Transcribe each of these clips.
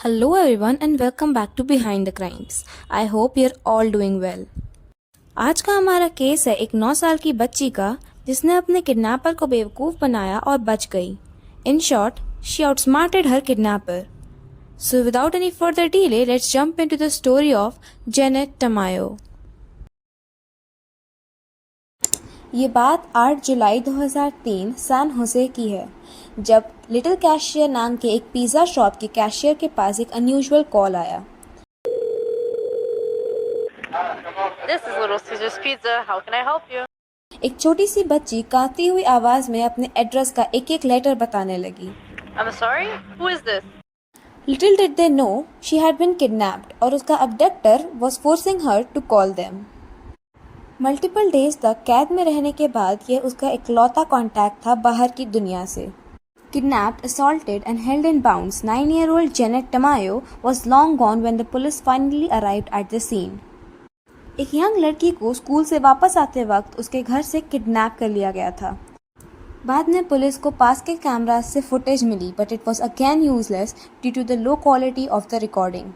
Hello everyone and welcome back to Behind the Crimes. I hope you're all doing well. आज का हमारा case है एक 9 साल की बच्ची का जिसने अपने किडनैपर को बेवकूफ़ बनाया और बच गई. In short, she outsmarted her kidnapper. So without any further delay, let's jump into the story of Janet Tamayo. ये बात 8 जुलाई 2003 सैन होसे की है जब लिटिल कैशियर नाम के एक पिज़्ज़ा शॉप के कैशियर के पास एक अनयूजुअल कॉल आया. This is Little Caesar's Pizza. How can I help you? एक छोटी सी बच्ची कांपती हुई आवाज में अपने एड्रेस का एक एक लेटर बताने लगी. I'm sorry? Who is this? Little did they know she had been kidnapped और उसका abductor was forcing her to call them. Multiple days तक कैद में रहने के बाद यह उसका इकलौता कॉन्टैक्ट था बाहर की दुनिया से. Kidnapped, assaulted and held in bounds, 9-year-old Janet Tamayo was long gone when the police finally arrived at the scene. एक यंग लड़की को स्कूल से वापस आते वक्त उसके घर से किडनैप कर लिया गया था. बाद में पुलिस को पास के कैमरास से फुटेज मिली but it was again useless due to the low quality of the recording.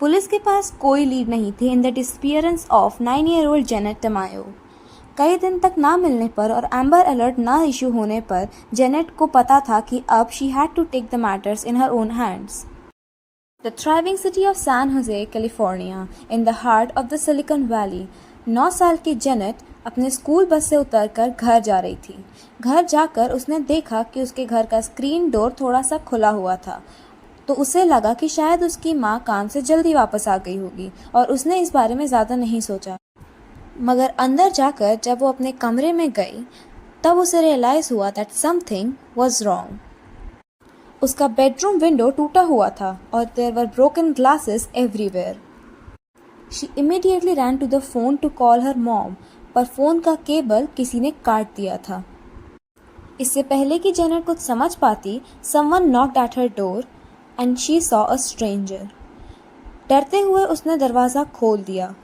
Police के पास कोई लीड नहीं थी in the disappearance of 9-year-old Janet Tamayo. कई दिन तक ना मिलने पर और एम्बर अलर्ट ना इशू होने पर जेनेट को पता था कि अब she had to take the matters in her own hands. The thriving city of San Jose, California, in the heart of the Silicon Valley, 9 साल की जेनेट अपने स्कूल बस से उतरकर घर जा रही थी. घर जाकर उसने देखा कि उसके घर का स्क्रीन डोर थोड़ा सा खुला हुआ था, तो उसे लगा कि शायद उसकी माँ काम से जल्दी वापस आ गई होगी और उसने इस बारे में ज़्यादा नहीं सोचा. मगर अंदर जाकर जब वो अपने कमरे में गई तब उसे रियलाइज़ हुआ दैट समथिंग वाज रॉन्ग. उसका बेडरूम विंडो टूटा हुआ था और there were broken glasses everywhere. She immediately ran to the phone to call her mom, पर फोन का केबल किसी ने काट दिया था. इससे पहले कि जेनेट कुछ समझ पाती, someone knocked at her door and she saw a stranger. डरते हुए उसने दरवाज़ा खोल दिया.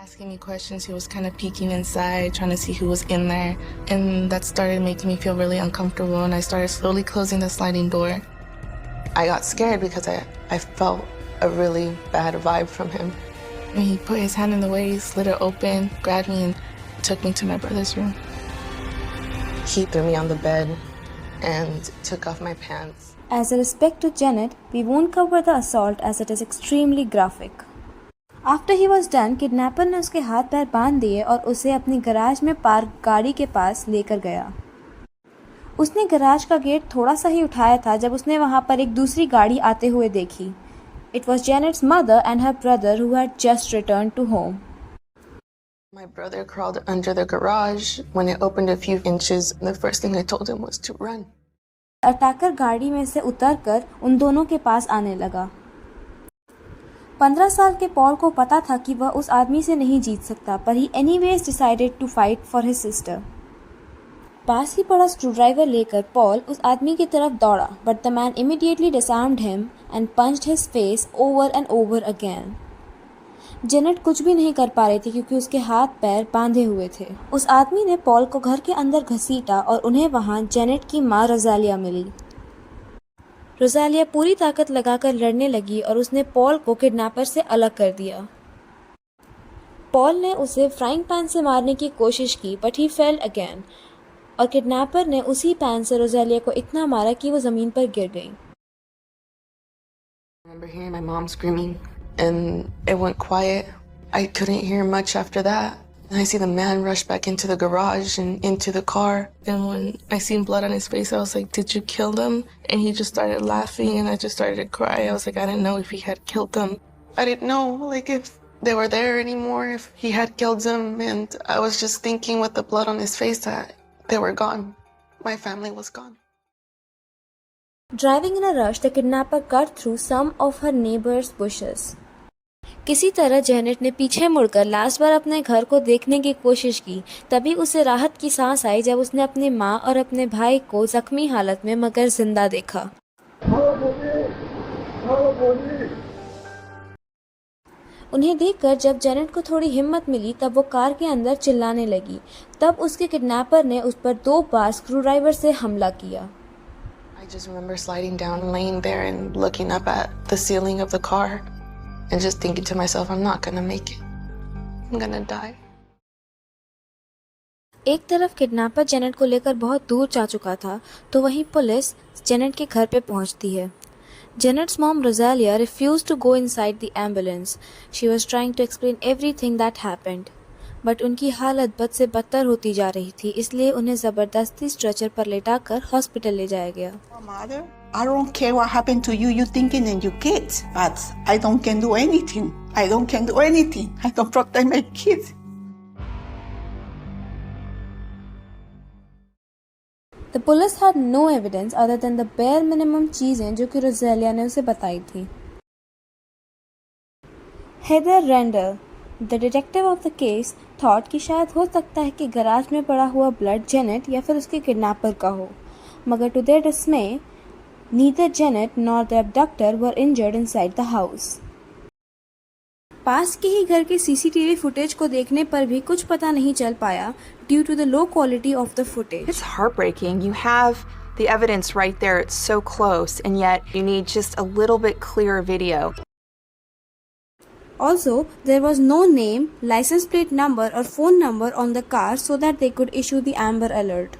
Asking me questions. He was kind of peeking inside, trying to see who was in there, and that started making me feel really uncomfortable, and I started slowly closing the sliding door. I got scared because I felt a really bad vibe from him. When he put his hand in the way, he slid it open, grabbed me, and took me to my brother's room. He threw me on the bed and took off my pants. As a respect to Janet, we won't cover the assault as it is extremely graphic. After he was done, kidnapper ने उसके हाथ पैर बांध दिए और उसे अपनी garage में पार्क गाड़ी के पास लेकर गया. उसने गराज का गेट थोड़ा सा ही उठाया था जब उसने वहां पर एक दूसरी गाड़ी आते हुए देखी. It was Janet's mother and her brother who had just return to home. My brother crawled under the garage. When it opened a few inches, the first thing I told him was to run. Attacker गाड़ी में से उतरकर उन दोनों के पास आने लगा. 15 साल के पॉल को पता था कि वह उस आदमी से नहीं जीत सकता, पर he anyways decided to fight for his sister. पास ही पड़ा स्क्रूड्राइवर लेकर पॉल उस आदमी की तरफ दौड़ा, but the man immediately disarmed him and punched his face over and over again. Janet कुछ भी नहीं कर पा रही थी क्योंकि उसके हाथ पैर बांधे हुए थे. उस आदमी ने पॉल को घर के अंदर घसीटा और उन्हें वहां जेनेट की माँ रोजालिया मिली. रोजालिया पूरी ताकत लगाकर लड़ने लगी और उसने पॉल को किडनैपर से अलग कर दिया. पॉल ने उसे फ्राइंग पैन से मारने की कोशिश की बट ही फेल अगेन, और किडनैपर ने उसी पैन से रोजालिया को इतना मारा कि वो जमीन पर गिर गई. I remember hearing my mom screaming, and it went quiet. I couldn't hear much after that. And I see the man rush back into the garage and into the car. And when I seen blood on his face, I was like, "Did you kill them?" And he just started laughing, and I just started to cry. I was like, I didn't know if he had killed them. I didn't know, like, if they were there anymore, if he had killed them. And I was just thinking with the blood on his face that they were gone. My family was gone. Driving in a rush, the kidnapper cut through some of her neighbor's bushes. किसी तरह Janet ने पीछे मुड़कर last बार अपने घर को देखने की कोशिश की. तभी उसे राहत की सांस आई जब उसने अपनी माँ और अपने भाई को जख्मी हालत में मगर जिंदा देखा. उन्हें देखकर जब जेनेट को थोड़ी हिम्मत मिली तब वो कार के अंदर चिल्लाने लगी. तब उसके किडनैपर ने उस पर 2 बार स्क्रूड्राइवर से हमला किया. I just remember sliding down, laying there and looking up at the ceiling of the car and just thinking to myself, I'm not gonna make it. I'm gonna die. एक तरफ kidnapper Janet को लेकर बहुत दूर जा चुका था तो वहीं पुलिस जेनेट के घर पे पहुंचती है। Janet's mom Rosalia refused to go inside the ambulance. She was trying to explain everything that happened. But उनकी हालत बद से बदतर होती जा रही थी, इसलिए उन्हें ज़बरदस्ती स्ट्रेचर पर लेटाकर हॉस्पिटल ले जाया गया। Mother, I don't care what happened to you, you thinking and your kids, but I don't can do anything. I don't can do anything. I don't protect my kids. The police had no evidence other than the bare minimum चीज़ें जो कि रोज़ेलिया ने उसे बताई थी। Heather Randall, the detective of the case, thought कि शायद हो सकता है कि गराज में पड़ा हुआ ब्लड जेनेट या फिर उसके किडनैपर का हो, मगर to their dismay, neither Janet nor the abductor were injured inside the house. पास के ही घर के सीसीटीवी फुटेज को देखने पर भी कुछ पता नहीं चल पाया due to the low quality of the footage. It's heartbreaking. You have the evidence right there. It's so close, and yet you need just a little bit clearer video. Also, there was no name, license plate number or phone number on the car so that they could issue the Amber Alert.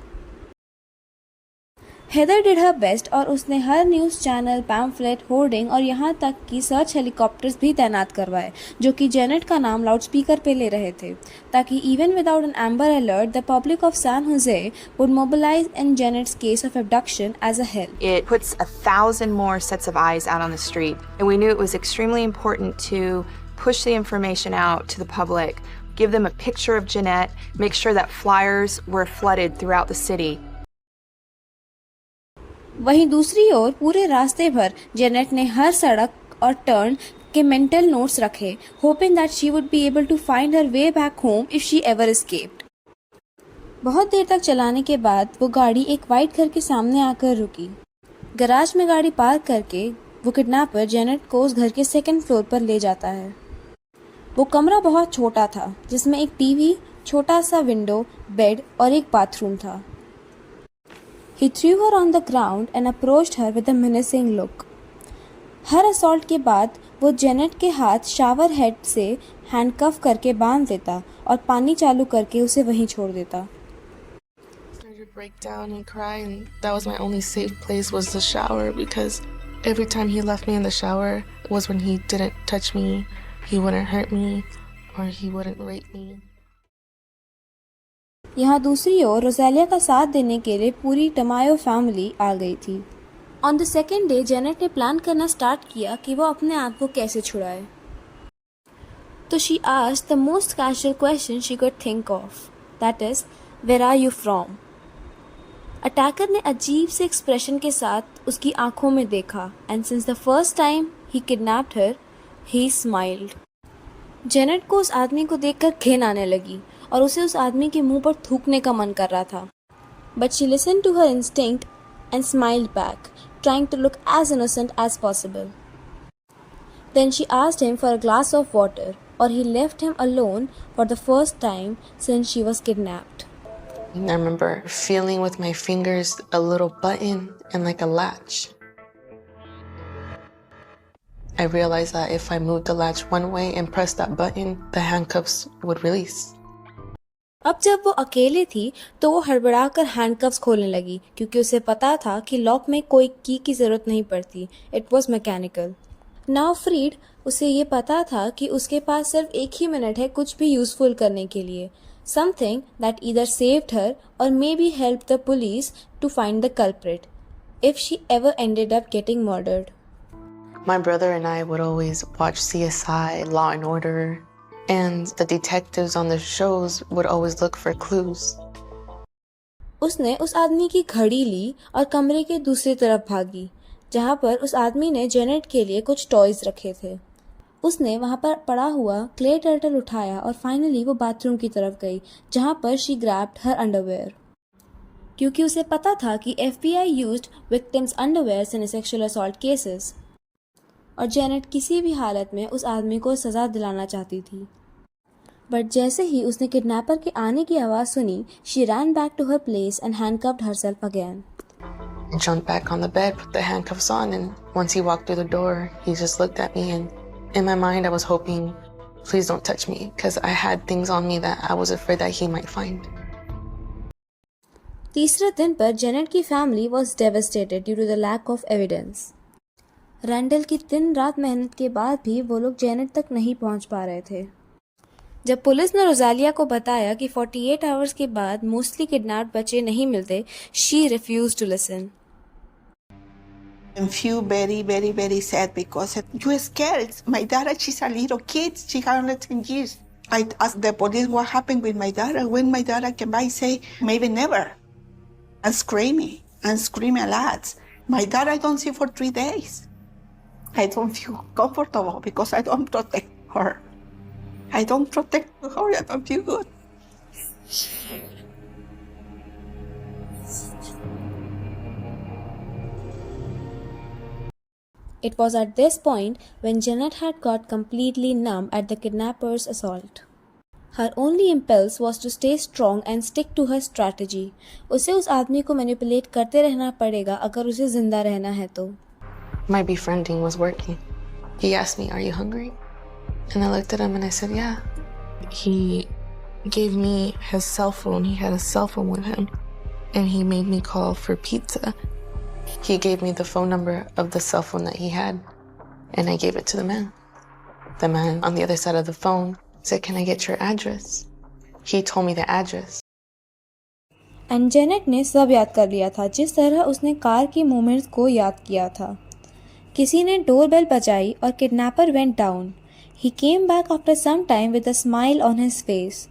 Heather did her best और उसने हर news channel, pamphlet, hoarding और यहाँ तक कि search helicopters भी तैनात करवाए जो कि जेनेट का नाम लाउडस्पीकर पे ले रहे थे ताकि even without an amber alert the public of San Jose would mobilize in Janet's case of abduction as a help. It puts 1,000 more sets of eyes out on the street, and we knew it was extremely important to push the information out to the public, give them a picture of Jeanette, make sure that flyers were flooded throughout the city. वहीं दूसरी ओर पूरे रास्ते भर Janet ने हर सड़क और turn के mental notes रखे, hoping that she would be able to find her way back home if she ever escaped. बहुत देर तक चलाने के बाद वो गाड़ी एक वाइट घर के सामने आकर रुकी। गराज में गाड़ी पार्क करके वो किडनैपर जेनेट को उस घर के सेकंड फ्लोर पर ले जाता है। वो कमरा बहुत छोटा था जिसमें एक टीवी, छोटा सा विंडो, बेड और एक बाथरूम था। He threw her on the ground and approached her with a menacing look. Her assault के बाद वो जेनेट के हाथ शावर हेड से हैंडकफ करके बांध देता और पानी चालू करके उसे वहीं छोड़ देता। I started to break down and cry, and that was my only safe place was the shower because every time he left me in the shower was when he didn't touch me, he wouldn't hurt me, or he wouldn't rape me. यहाँ दूसरी ओर रोज़ेलिया का साथ देने के लिए पूरी टमायो family आ गई थी। On the second day Janet ने प्लान करना स्टार्ट किया कि वो अपने आप को कैसे छुड़ाए। तो she asked the most casual question she could think of, that is where are you from. Attacker ने अजीब से एक्सप्रेशन के साथ उसकी आंखों में देखा and since the first time he kidnapped her he smiled. Janet को उस आदमी को देखकर घिन आने लगी और उसे उस आदमी के मुंह पर थूकने का मन कर रहा था, but she listen to her instinct and smiled back, trying to look as innocent as possible. Then she asked him for a glass of water और he left him alone for the first time since she was kidnapped. I remember feeling with my fingers a little button and like a latch. I realized that if I moved the latch one way and pressed that button, the handcuffs would release. अब जब वो अकेले थी तो वो हड़बड़ाकर handcuffs खोलने लगी क्योंकि उसे पता था कि लॉक में कोई की ज़रूरत नहीं पड़ती, it was mechanical. Now freed, उसे ये पता था कि उसके पास सिर्फ एक ही मिनट है कुछ भी यूजफुल करने के लिए, something that either saved her or maybe help the police to find the culprit if she ever ended up getting murdered. My brother and I would always watch CSI, Law and Order, and the detectives on the shows would always look for clues. उसने उस आदमी की घड़ी ली और कमरे के दूसरी तरफ भागी जहाँ पर उस आदमी ने जेनेट के लिए कुछ टॉयज रखे थे। उसने वहाँ पर पड़ा हुआ क्ले टर्टल उठाया और फाइनली वो बाथरूम की तरफ गई जहाँ पर शी ग्रैब्ड हर अंडरवेयर, क्योंकि उसे पता था कि FBI used victims underwears in sexual assault cases और जेनेट किसी भी हालत में उस आदमी को सज़ा दिलाना चाहती थी। बट जैसे ही उसने किडनैपर के आने की आवाज़ सुनी, she ran back to her place and handcuffed herself again. I jumped back on the bed, put the handcuffs on, and once he walked through the door, he just looked at me, and in my mind I was hoping, please don't touch me, because I had things on me that I was afraid that he might find. तीसरे दिन पर Janet की family was devastated due to the lack of evidence. Randall की दिन रात मेहनत के बाद भी वो लोग जेनेट तक नहीं पहुंच पा रहे थे। जब पुलिस ने रोजालिया को बताया कि 48 आवर्स के बाद मोस्टली किडनैप्ड बच्चे नहीं मिलते, she refused to listen. I feel very, very, very sad because you're scared. My daughter, she's a little kid. She has only 10 years. I asked the police what happened with my daughter. When my daughter came by, say, maybe never. I'm screaming a lot. My daughter I don't see for 3 days. I don't feel comfortable because I don't protect her. I don't protect her. I don't feel good. It was at this point when Janet had got completely numb at the kidnapper's assault. Her only impulse was to stay strong and stick to her strategy. उसे उस आदमी को manipulate करते रहना पड़ेगा अगर उसे जिंदा रहना है तो। My befriending was working. He asked me, "Are you hungry?" And I looked at him and I said, "Yeah." He gave me his cell phone. He had a cell phone with him. And he made me call for pizza. He gave me the phone number of the cell phone that he had. And I gave it to the man. The man on the other side of the phone said, "Can I get your address?" He told me the address. And Janet ने सब याद कर लिया था, जिस तरह उसने car की मूवमेंट्स को याद किया था। किसी ने डोरबेल बजाई और kidnapper went down. He came back after some time with a smile on his face.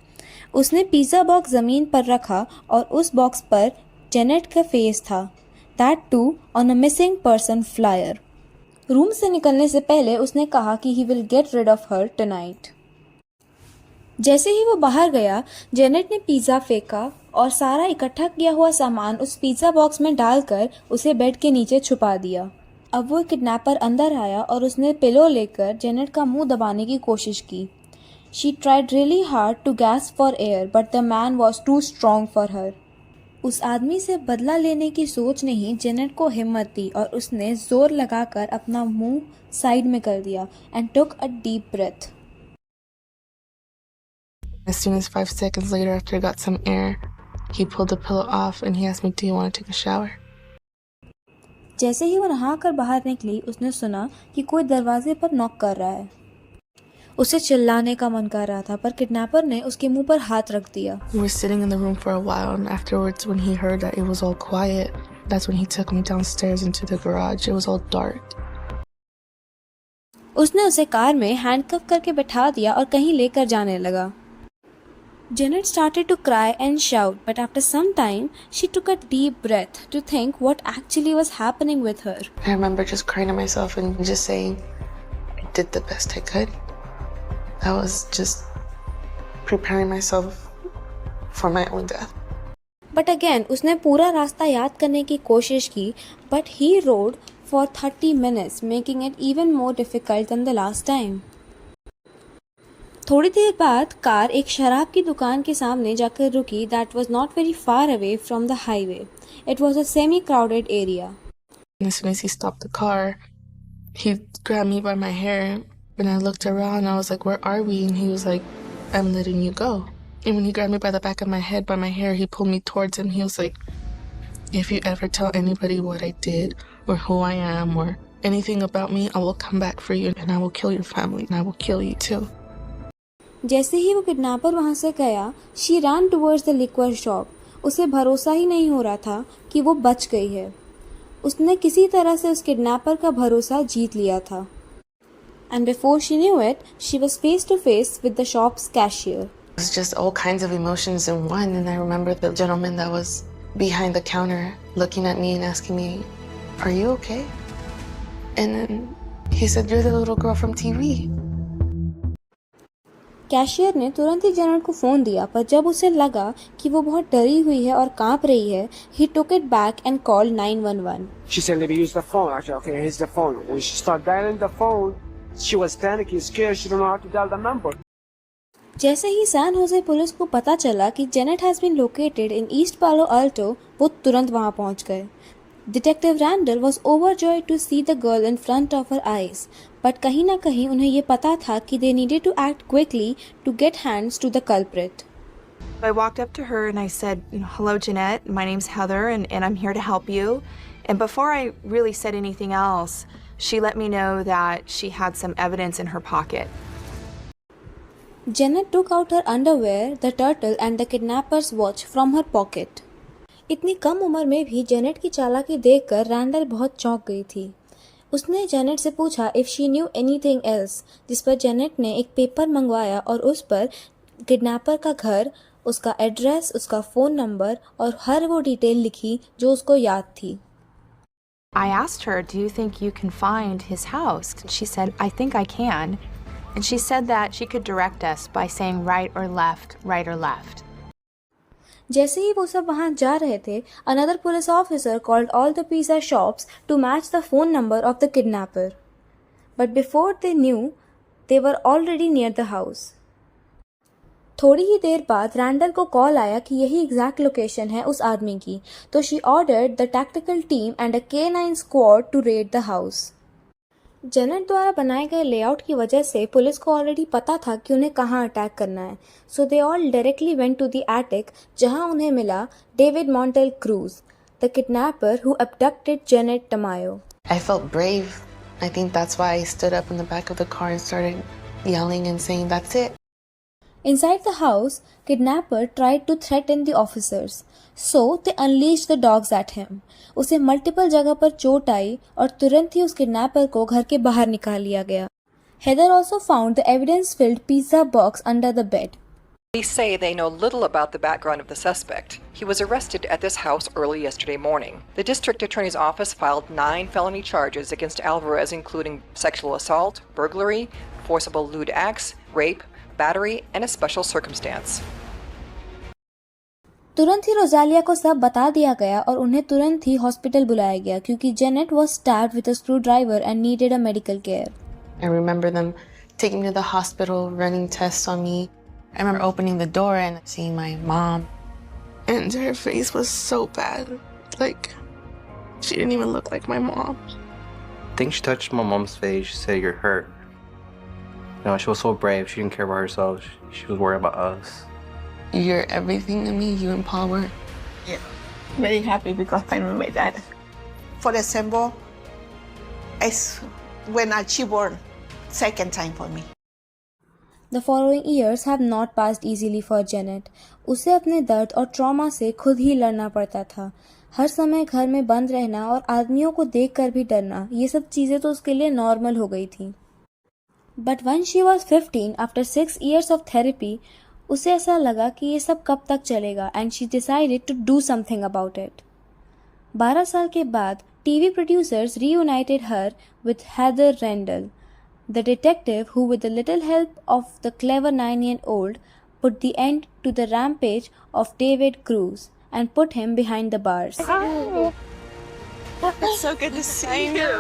उसने पिज़्ज़ा बॉक्स ज़मीन पर रखा और उस बॉक्स पर जेनेट का फेस था, that too on a missing person flyer. Room से निकलने से पहले उसने कहा कि he will get rid of her tonight. जैसे ही वो बाहर गया, जेनेट ने पिज़्ज़ा फेंका और सारा इकट्ठा किया हुआ सामान उस पिज़्ज़ा बॉक्स में डालकर उसे बेड के नीचे छुपा दिया। अब वो किडनैपर अंदर आया और उसने पिलो लेकर जेनेट का मुंह दबाने की कोशिश की। She tried really hard to gasp for air but the man was too strong for her. उस आदमी से बदला लेने की सोच ने ही जेनेट को हिम्मत दी और उसने जोर लगाकर अपना मुंह साइड में कर दिया and took a deep breath. As soon as 5 seconds later, after I got some air, he pulled the pillow off and he asked me, "Do you want to take a shower?" जैसे ही वो नहाकर बाहर निकली, उसने सुना कि कोई दरवाजे पर नॉक कर रहा है। उसे चिल्लाने का मन कर रहा था, पर किडनैपर ने उसके मुंह पर हाथ रख दिया। We were sitting in the room for a while, and afterwards, when he heard that it was all quiet, that's when he took me downstairs into the garage. It was all dark. उसने उसे car में handcuff करके बैठा दिया और कहीं लेकर जाने लगा। Janet started to cry and shout, but after some time, she took a deep breath to think what actually was happening with her. I remember just crying to myself and just saying, I did the best I could. I was just preparing myself for my own death. But again, उसने पूरा रास्ता याद करने की कोशिश की, but he rode for 30 minutes, making it even more difficult than the last time. थोड़ी देर बाद कार एक शराब की दुकान के सामने जाकर रुकी that was not very far away from the highway. It was a semi-crowded area. And as soon as he stopped the car, he grabbed me by my hair. When I looked around, I was like, "Where are we?" And he was like, "I'm letting you go." And when he grabbed me by the back of my head, by my hair, he pulled me towards him. He was like, "If you ever tell anybody what I did or who I am or anything about me, I will come back for you and I will kill your family and I will kill you too." जैसे ही वो kidnapper वहाँ से गया, she ran towards the liquor shop. उसे भरोसा ही नहीं हो रहा था कि वो बच गई है। उसने किसी तरह से उस किडनैपर का भरोसा जीत लिया था। And before she knew it, she was face to face with the shop's cashier. It was just all kinds of emotions in one. And I remember the gentleman that was behind the counter looking at me and asking me, "Are you okay?" And then he said, "You're the little girl from TV." Cashier ने तुरंत ही Janet को phone दिया, पर जब उसे लगा कि वो बहुत डरी हुई है और कांप रही है, he took it back and called 911. She said, "Let me use the phone." I said, "Okay, here's the phone." When she started dialing the phone, she was panicking, scared. She didn't know how to dial the number. जैसे ही San Jose police को पता चला कि Janet has been located in East Palo Alto, वो तुरंत वहाँ पहुँच गए। Detective Randall was overjoyed to see the girl in front of her eyes, but कहीं ना कहीं उन्हें ये पता था कि they needed to act quickly to get hands to the culprit. I walked up to her and I said, hello, Jeanette. My name's Heather, and I'm here to help you. And before I really said anything else, she let me know that she had some evidence in her pocket. Janet took out her underwear, the turtle and the kidnapper's watch from her pocket. इतनी कम उम्र में भी Janet की चालाकी देखकर Randall बहुत चौंक गई थी. उसने जेनेट से पूछा if she knew anything else, जिस पर जेनेट ने एक पेपर मंगवाया और उस पर किडनैपर का घर, उसका एड्रेस, उसका फ़ोन नंबर और हर वो डिटेल लिखी जो उसको याद थी. I asked her, do you think you can find his house? She said, I think I can. And she said that she could direct us by saying right or left, right or left. जैसे ही वो सब वहाँ जा रहे थे, another police officer called all the pizza shops to match the phone number of the kidnapper. But before they knew, they were already near the house. थोड़ी ही देर बाद रैंडल को कॉल आया कि यही एग्जैक्ट लोकेशन है उस आदमी की, तो she ordered the tactical team and a K9 squad to raid the house. Janet द्वारा बनाए गए लेआउट की वजह से पुलिस को ऑलरेडी पता था कि उन्हें कहाँ अटैक करना है, so they all directly went to the attic जहाँ उन्हें मिला David Montel Cruz, the kidnapper who abducted Janet Tamayo. I felt brave. I think that's why I stood up in the back of the car and started yelling and saying, that's it. Inside the house, kidnapper tried to threaten the officers, so they unleashed the dogs at him. उसे multiple जगह पर चोट आई और तुरंत ही उस kidnapper को घर के बाहर निकाल लिया गया. Heather also found the evidence-filled pizza box under the bed. Police say they know little about the background of the suspect. He was arrested at this house early yesterday morning. The district attorney's office filed 9 felony charges against Alvarez, including sexual assault, burglary, forcible lewd acts, rape, battery, and a special circumstance. तुरंत ही Rosalia को सब बता दिया गया और उन्हें तुरंत ही hospital बुलाया गया क्योंकि Janet was stabbed with a screwdriver and needed a medical care. I remember them taking me to the hospital, running tests on me. I remember opening the door and seeing my mom. And her face was so bad. Like, she didn't even look like my mom. I think she touched my mom's face. She said, you're hurt. You know, she was so brave. She didn't care about herself. She was worried about us. You're everything to me, you and Paul were. Yeah. Very happy because I met my dad. For December, is when she born, second time for me. The following years have not passed easily for Janet. उसे अपने दर्द और trauma से खुद ही लड़ना पड़ता था. हर समय घर में बंद रहना और आदमियों को देखकर भी डरना, ये सब चीज़ें तो उसके लिए नॉर्मल हो गई थी. But when she was 15, after 6 years of therapy, उसे ऐसा लगा कि ये सब कब तक चलेगा and she decided to do something about it. 12 साल के बाद TV producers reunited her with Heather Randall, the detective who, with a little help of the clever 9-year-old, put the end to the rampage of David Cruz and put him behind the bars. It's so good to see you.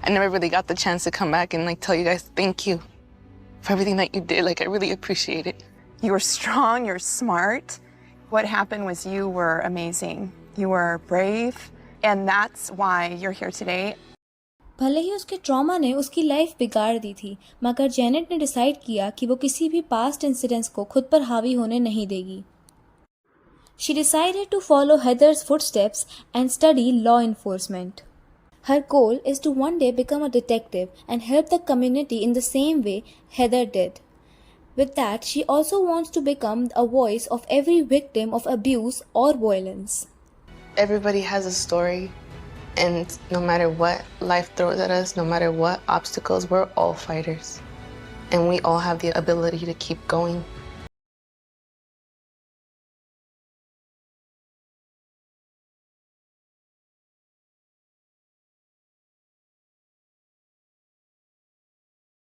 I never really got the chance to come back and tell you guys thank you for everything that you did. I really appreciate it. You were strong, you're smart. What happened was you were amazing. You were brave, and that's why you're here today. भले ही उसके trauma ने उसकी life बिगाड़ दी थी, मगर Janet ने decide किया कि वो किसी भी पास्ट इंसिडेंट्स को खुद पर हावी होने नहीं देगी. She decided to follow Heather's footsteps and study law enforcement. Her goal is to one day become a detective and help the community in the same way Heather did. With that, she also wants to become a voice of every victim of abuse or violence. Everybody has a story, and no matter what life throws at us, no matter what obstacles, we're all fighters. And we all have the ability to keep going